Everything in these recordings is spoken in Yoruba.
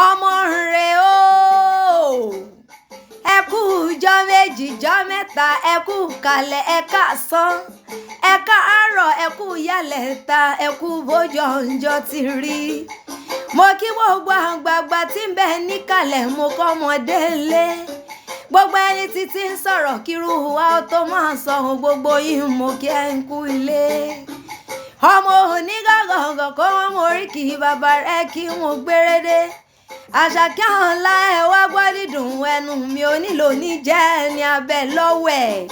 ọmọ rẹ̀ o ẹ kú jọ́ méjì jọ́ mẹ́ta ẹ kú kalẹ̀ ẹ káàsán ẹ káàárọ̀ ẹ kú yálẹ̀ta ẹ kú bójú ọjọ́ ti rí. Mo kí gbogbo àgbààgbà tí ń bẹ níkàlẹ̀ mo kọ́ ọmọdé lé gbogbo ẹni títí ń sọ̀rọ̀ kírú wa ó tó máa sọ gbogbo yìí mo kí ẹ ń kú ilé. Ọmọ onígàgàgà kó wọn mọ oríkì bàbá rẹ kí wọn gbérédé. Àṣàkẹ́ ọ̀la ẹ̀ wá gbọ́ dídùn ẹnu mi ò nílò ní jẹ́ ẹni abẹ lọ́wọ́ ẹ̀.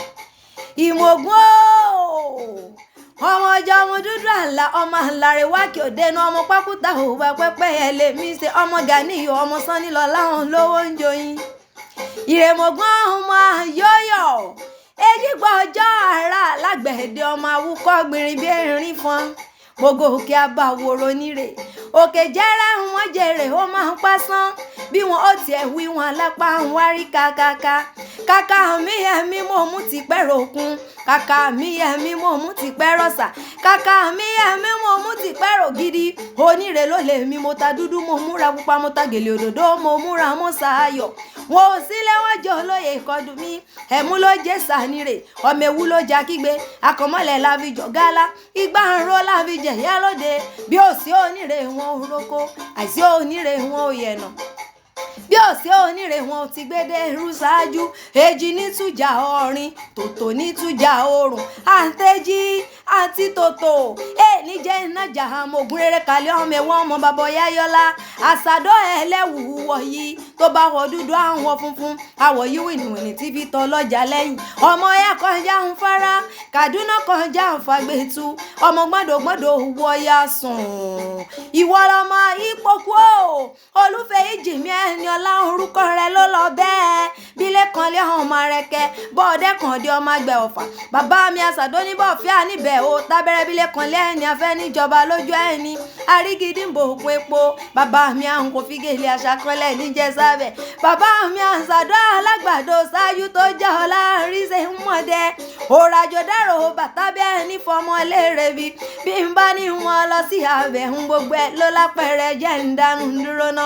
Imogun ọmọ ọjọ́ ọmọ dúdú àlà ọmọ àlàrè wá kí òde náà ọmọ pákúta òwúwa pẹ́pẹ́ ẹ̀ lè mí ṣe ọmọ Gàníyù ọmọ Sánnílọ láwọn lówó ń joyin. Ìrèmọ̀gbọ́n ọmọ àyọ́yọ̀ ejígbọ́ ọjọ́ àrà lágbẹ̀ẹ́dẹ ọmọ awúkọ́ gbìnrín bí erin fọn gbogbo òkè abàwòrò nírè òkè jẹ́rẹ́ wọn jèrè ó máa ń pásán bí wọn ó tiẹ̀ wí wọn alápá ń wárí kàkàkà kàkà mi ẹ̀mí mo mú ti pẹ́rọ òkun kàkà mi ẹ̀mí mo mú ti pẹ́rọ ọ̀sà kàkà mi ẹ̀mí mo mú ti pẹ́rọ gidi onírè ló lè mi mo ta dúdú mo múra pupa mo ta gèlè òdòdó mo múra mo ṣàyọ̀ wọn ò sílé wọn jọ olóye ìkọdù mi ẹ̀mú ló jẹ́ sànírè ọmọ ewu ló jà kígbe akọmọlẹ̀ láfijọ́ gálá igbá ń ro láfijẹ̀ yá lóde bí ó sí onírè wọn ò roko àìsí onírè wọn ò yẹ̀nà bí ó sí onírè wọn ò ti gbédè irú ṣáájú èjì nítújà ọrin tòtò nítújà oòrùn àǹtẹ̀jì àti tòtò èèní jẹ́ iná jà àmọ̀gùn rere kalẹ̀ ọmọ ẹ̀wọ̀n ọmọ bàbá yáyọ́lá àṣàdọ́ ẹlẹ́wù wọ̀nyí tó bá wọ dúdú àwọn funfun àwọ̀ yìí wìnìwìnì tí fi tọ́ lọ́jà lẹ́yìn ọmọ ya kọjá ń fara Kàdúná kọjá ń fagbẹ́tu ọmọ gbọ́dọ̀gbọ́dọ̀ wọ ya sùn ìwọ lọmọ ìpòkú olúfẹ́ ìjìmí ẹni ọlá orúkọ rẹ ló lọ bẹ́ẹ̀ bílẹ̀ kan lé ọmọ rẹ kẹ bọ́ọ̀dẹ́ kan dé ọmọ àgbẹ̀ ọ̀fà bàbá mi àṣàdọ́ níbọ̀ fíà níbẹ̀ o tábẹ́rẹ́ bílẹ̀ kan lé ẹni afẹ́ níjọba lójú ẹni àrígídí ń bò òkun epo bàbá mi à ń kó fígèlè àṣàkọlẹ̀ níjẹ́ sábẹ̀ bàbá mi àṣàdọ́ alágbàdo ṣáájú tó jẹ́ ọlá rí ṣe ń mọ̀dẹ́ òràjò dárò bàtà bẹ́ẹ̀ ní fọmọ léèrè bí n bá ní wọn lọ sí abẹ́ ń gbogbo ẹ̀ ló lápẹ̀rẹ̀ jẹ́ ń dánú dúró ná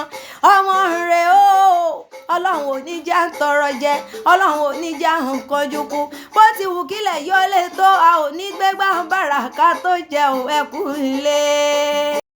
ọmọ rẹ̀ o ọlọ́run ò ní já ń tọrọ jẹ ọlọ́run ò ní já ń kanjú kú bó ti wù kílẹ̀ yọ lè tó a ò ní gbégbá bàrà ká tó jẹ ò ẹkú ilé.